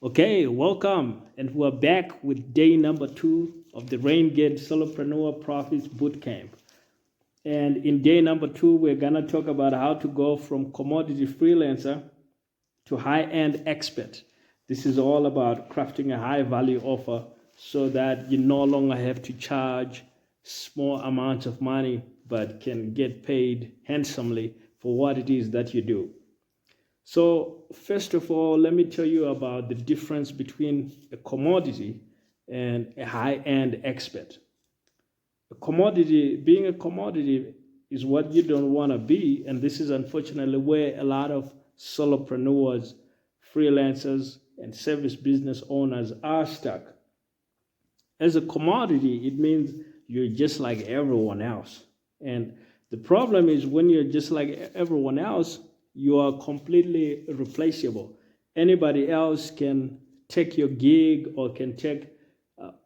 Okay, welcome. And we're back with day number 2 of the Renegade Solopreneur Profits Bootcamp. And in day number 2, we're going to talk about how to go from commodity freelancer to high-end expert. This is all about crafting a high-value offer so that you no longer have to charge small amounts of money, but can get paid handsomely for what it is that you do. So first of all, let me tell you about the difference between a commodity and a high-end expert. Being a commodity is what you don't want to be, and this is unfortunately where a lot of solopreneurs, freelancers, and service business owners are stuck. As a commodity, it means you're just like everyone else. And the problem is when you're just like everyone else, you are completely replaceable. Anybody else can take your gig or can take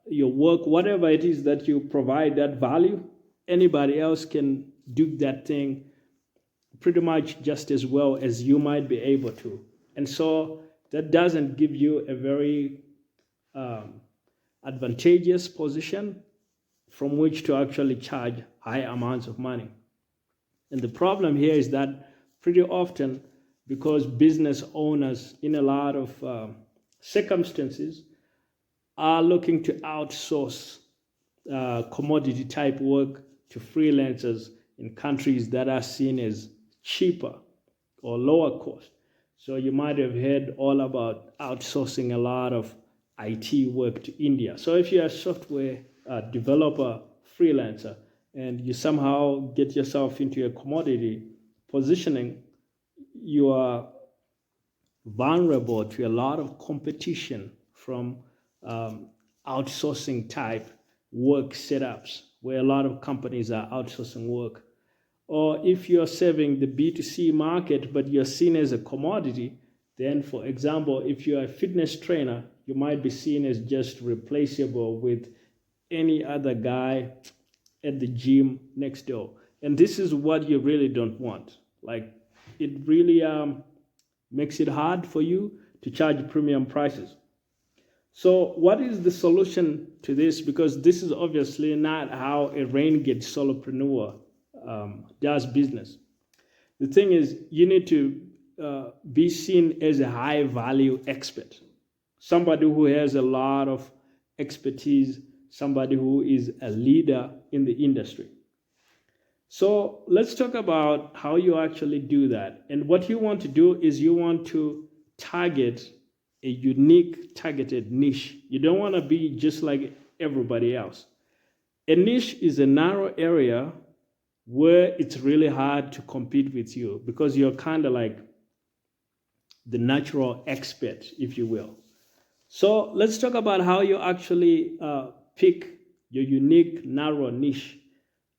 your work, whatever it is that you provide that value. Anybody else can do that thing pretty much just as well as you might be able to. And so that doesn't give you a very advantageous position from which to actually charge high amounts of money. And the problem here is that pretty often, because business owners in a lot of circumstances are looking to outsource commodity type work to freelancers in countries that are seen as cheaper or lower cost. So you might have heard all about outsourcing a lot of IT work to India. So if you're a software developer freelancer and you somehow get yourself into a commodity positioning, you are vulnerable to a lot of competition from outsourcing type work setups where a lot of companies are outsourcing work. Or if you're serving the B2C market, but you're seen as a commodity, then for example, if you're a fitness trainer, you might be seen as just replaceable with any other guy at the gym next door. And this is what you really don't want. Like, it really makes it hard for you to charge premium prices. So what is the solution to this? Because this is obviously not how a renegade solopreneur does business. The thing is, you need to be seen as a high value expert, somebody who has a lot of expertise, somebody who is a leader in the industry. So let's talk about how you actually do that. And what you want to do is you want to target a unique targeted niche. You don't want to be just like everybody else. A niche is a narrow area where it's really hard to compete with you because you're kind of like the natural expert, if you will. So let's talk about how you actually pick your unique narrow niche.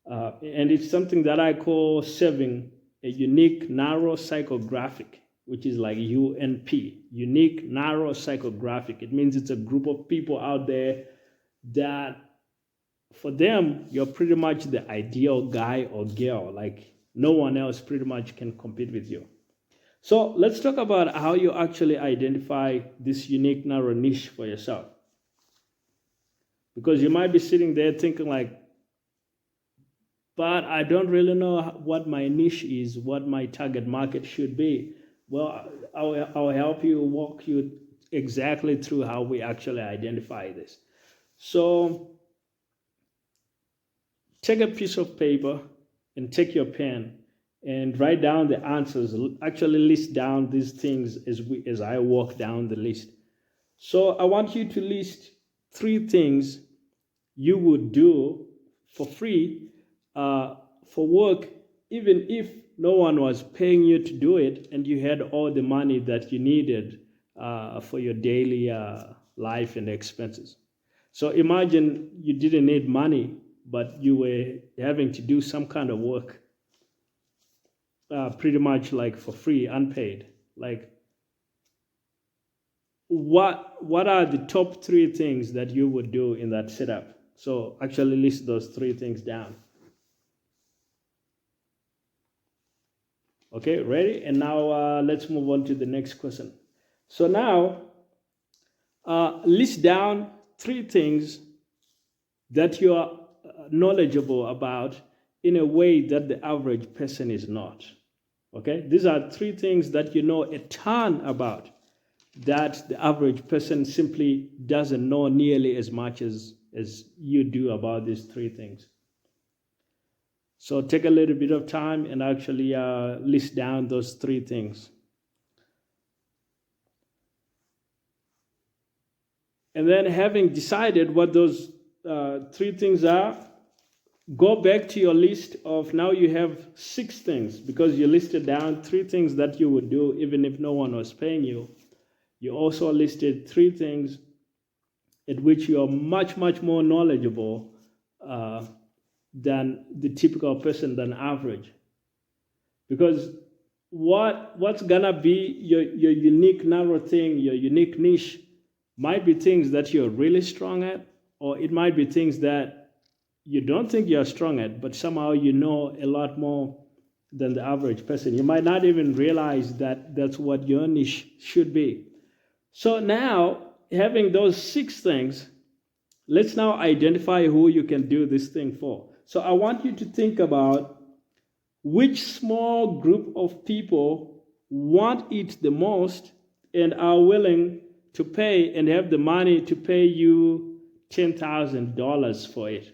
And it's something that I call serving a unique narrow psychographic, which is like UNP, unique narrow psychographic. It means it's a group of people out there that for them, you're pretty much the ideal guy or girl. Like no one else pretty much can compete with you. So let's talk about how you actually identify this unique narrow niche for yourself. Because you might be sitting there thinking like, but I don't really know what my niche is, what my target market should be. Well, I'll help you, walk you exactly through how we actually identify this. So take a piece of paper and take your pen and write down the answers. Actually list down these things as I walk down the list. So I want you to list 3 things you would do for free for work, even if no one was paying you to do it and you had all the money that you needed for your daily life and expenses. So imagine you didn't need money, but you were having to do some kind of work pretty much like for free, unpaid. Like, what are the top 3 things that you would do in that setup? So actually list those 3 things down. Okay, ready? And now let's move on to the next question. So now list down 3 things that you are knowledgeable about in a way that the average person is not. Okay, these are 3 things that you know a ton about that the average person simply doesn't know nearly as much as you do about these 3 things. So take a little bit of time and actually list down those 3 things. And then having decided what those 3 things are, go back to your list of, now you have 6 things, because you listed down 3 things that you would do even if no one was paying you. You also listed 3 things at which you are much, much more knowledgeable than the typical person, than average. Because what's gonna be your unique narrow thing, your unique niche, might be things that you're really strong at, or it might be things that you don't think you're strong at, but somehow you know a lot more than the average person. You might not even realize that that's what your niche should be. So now, having those 6 things, let's now identify who you can do this thing for. So I want you to think about which small group of people want it the most and are willing to pay and have the money to pay you $10,000 for it.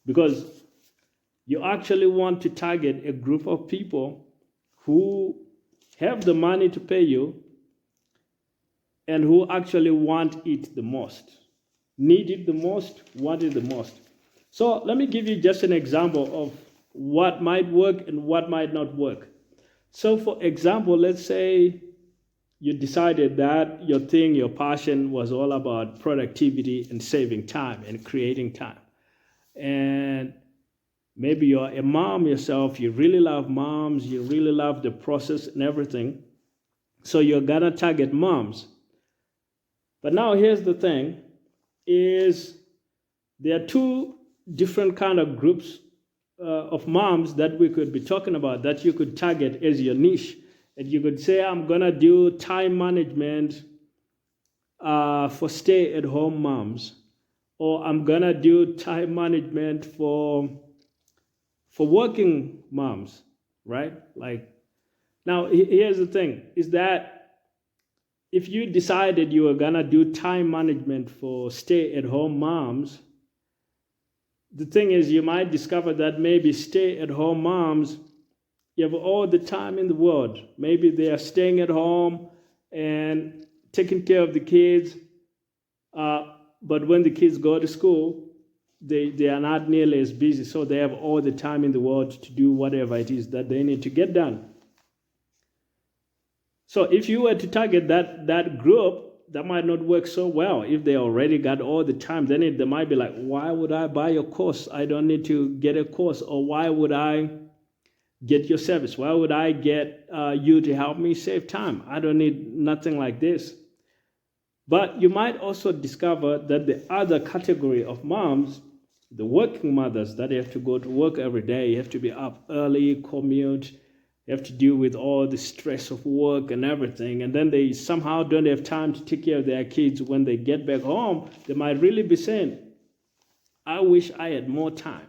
Because you actually want to target a group of people who have the money to pay you and who actually want it the most, need it the most, want it the most. So let me give you just an example of what might work and what might not work. So for example, let's say you decided that your thing, your passion was all about productivity and saving time and creating time. And maybe you're a mom yourself, you really love moms, you really love the process and everything. So you're gonna target moms. But now here's the thing, is there are 2 different kind of groups of moms that we could be talking about that you could target as your niche. And you could say, I'm gonna do time management for stay-at-home moms, or I'm gonna do time management for working moms, right? Like, now here's the thing, is that if you decided you were gonna do time management for stay-at-home moms, the thing is you might discover that maybe stay-at-home moms, you have all the time in the world. Maybe they are staying at home and taking care of the kids, but when the kids go to school, they are not nearly as busy, so they have all the time in the world to do whatever it is that they need to get done. So if you were to target that group, that might not work so well. If they already got all the time, then they might be like, why would I buy your course? I don't need to get a course. Or why would I get your service? Why would I get you to help me save time? I don't need nothing like this. But you might also discover that the other category of moms, the working mothers that have to go to work every day, you have to be up early, commute, you have to deal with all the stress of work and everything, and then they somehow don't have time to take care of their kids. When they get back home, they might really be saying, I wish I had more time.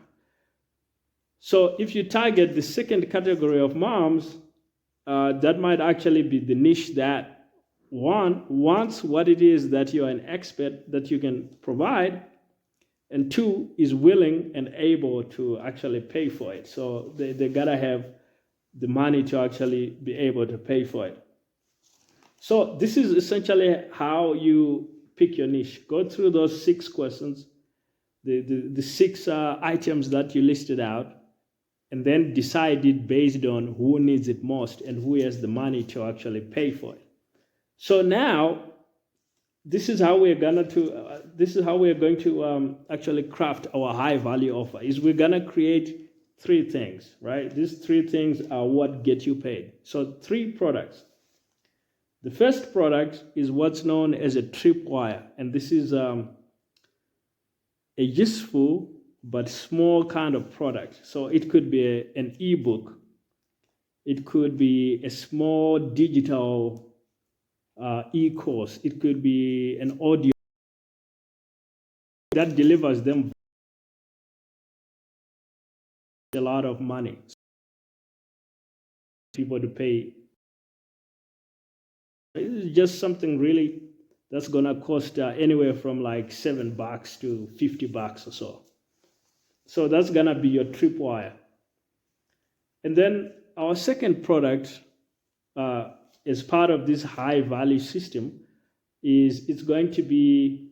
So if you target the second category of moms, that might actually be the niche that, one, wants what it is that you're an expert that you can provide, and 2, is willing and able to actually pay for it. So they gotta have the money to actually be able to pay for it. So this is essentially how you pick your niche. Go through those 6 questions, the 6 items that you listed out, and then decide it based on who needs it most and who has the money to actually pay for it. So now, this is how we're going to actually craft our high value offer. Is we're gonna create 3 things, right? These 3 things are what get you paid. So 3 products. The first product is what's known as a tripwire, and this is a useful but small kind of product. So it could be an ebook. It could be a small digital e-course. It could be an audio that delivers them a lot of money. People to pay. It's just something really that's gonna cost anywhere from like $7 to $50 or so. So that's gonna be your tripwire. And then our second product, as part of this high value system, is it's going to be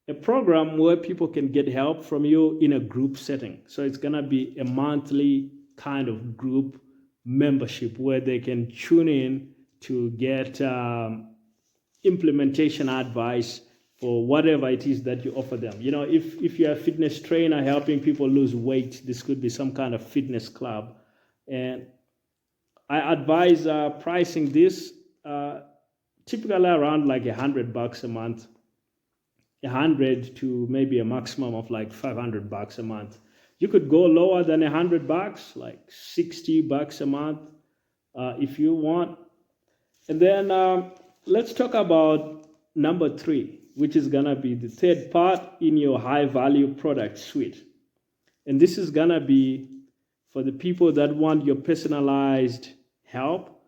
a program where people can get help from you in a group setting. So it's gonna be a monthly kind of group membership where they can tune in to get implementation advice for whatever it is that you offer them. You know, if you're a fitness trainer helping people lose weight, this could be some kind of fitness club. And I advise pricing this typically around like $100 a month, 100 to maybe a maximum of like $500 a month. You could go lower than $100, like $60 a month if you want. And then let's talk about number 3, which is gonna be the third part in your high value product suite. And this is gonna be for the people that want your personalized help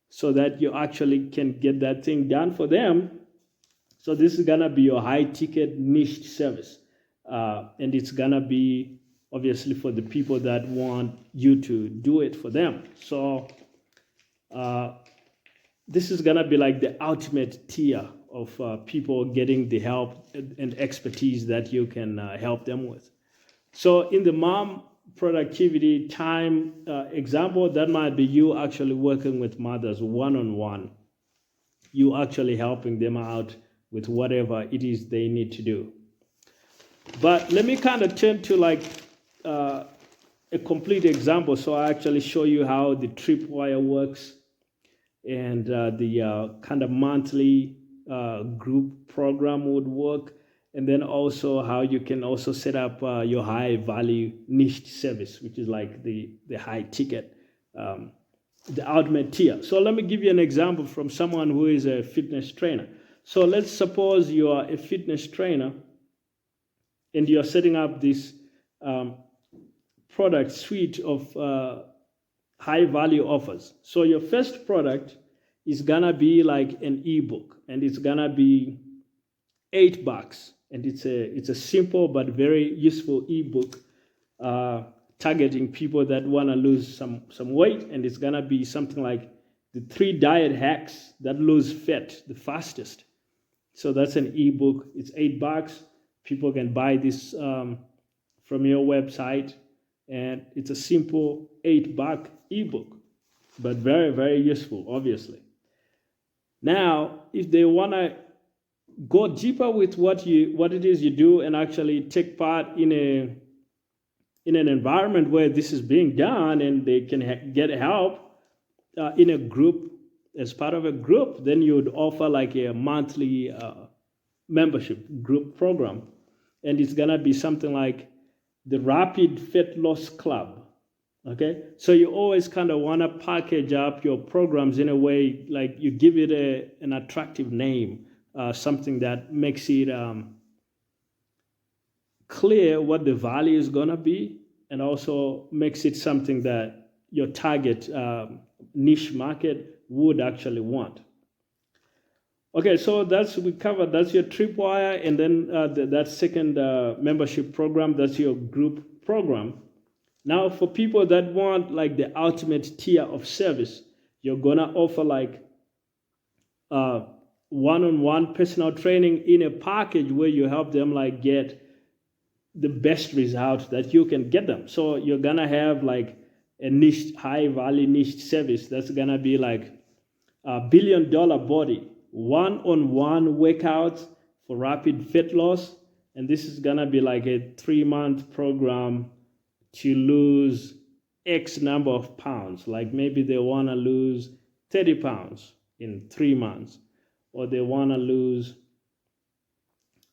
so that you actually can get that thing done for them. So this is gonna be your high ticket niche service. And it's gonna be obviously for the people that want you to do it for them. So this is gonna be like the ultimate tier of people getting the help and expertise that you can help them with. So in the mom productivity time example, that might be you actually working with mothers one-on-one. You actually helping them out with whatever it is they need to do. But let me kind of turn to like a complete example. So I actually show you how the tripwire works and the kind of monthly group program would work. And then also how you can also set up your high value niche service, which is like the high ticket, the ultimate tier. So let me give you an example from someone who is a fitness trainer. So let's suppose you are a fitness trainer and you're setting up this product suite of high value offers. So your first product is gonna be like an ebook, and it's gonna be $8. And it's a simple but very useful ebook targeting people that want to lose some weight. And it's gonna be something like the 3 diet hacks that lose fat the fastest. So that's an ebook. It's $8. People can buy this from your website, and it's a simple $8 ebook, but very, very useful, obviously. Now, if they want to go deeper with what it is you do and actually take part in an environment where this is being done and they can get help in a group, as part of a group, then you would offer like a monthly membership group program. And it's gonna be something like the Rapid Fat Loss Club. Okay, so you always kind of want to package up your programs in a way like you give it an attractive name, something that makes it clear what the value is going to be, and also makes it something that your target niche market would actually want. Okay, so we covered, that's your tripwire, and then that second membership program, that's your group program. Now, for people that want like the ultimate tier of service, you're gonna offer like one-on-one personal training in a package where you help them like get the best results that you can get them. So you're gonna have like a niche, high value niche service that's gonna be like $1 billion body, one-on-one workouts for rapid fat loss, and this is gonna be like a 3-month program to lose X number of pounds. Like maybe they want to lose 30 pounds in 3 months, or they want to lose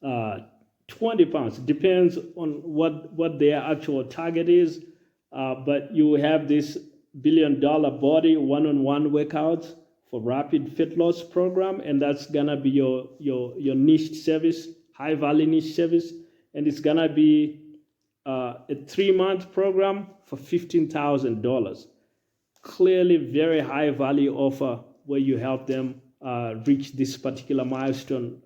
20 pounds. Depends on what their actual target is. But you have this $1 billion body one-on-one workouts for rapid fat loss program, and that's gonna be your niche service, high value niche service, and it's gonna be a 3-month program for $15,000. Clearly very high value offer where you help them reach this particular milestone,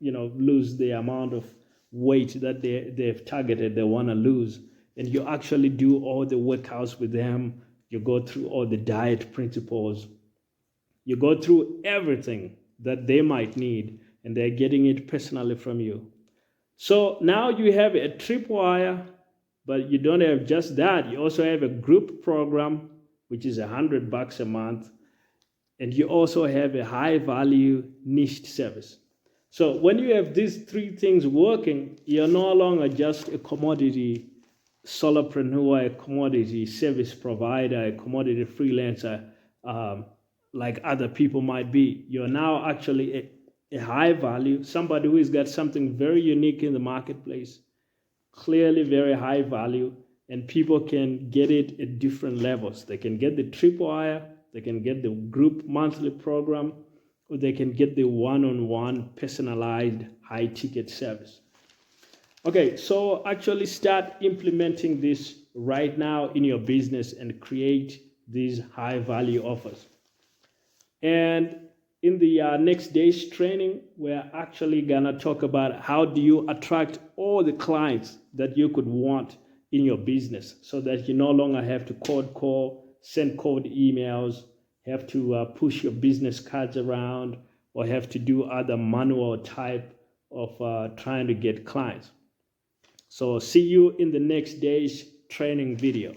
lose the amount of weight that they've targeted, they want to lose. And you actually do all the workouts with them. You go through all the diet principles. You go through everything that they might need, and they're getting it personally from you. So now you have a tripwire, but you don't have just that. You also have a group program, which is $100 a month. And you also have a high value niche service. So when you have these 3 things working, you're no longer just a commodity solopreneur, a commodity service provider, a commodity freelancer, like other people might be. You're now actually a high value, somebody who has got something very unique in the marketplace, clearly very high value, and people can get it at different levels. They can get the tripwire, they can get the group monthly program, or they can get the one-on-one personalized high ticket service. Okay, so actually start implementing this right now in your business and create these high value offers. And in the next day's training, we're actually gonna talk about how do you attract all the clients that you could want in your business, so that you no longer have to cold call, send cold emails, have to push your business cards around, or have to do other manual type of trying to get clients. So see you in the next day's training video.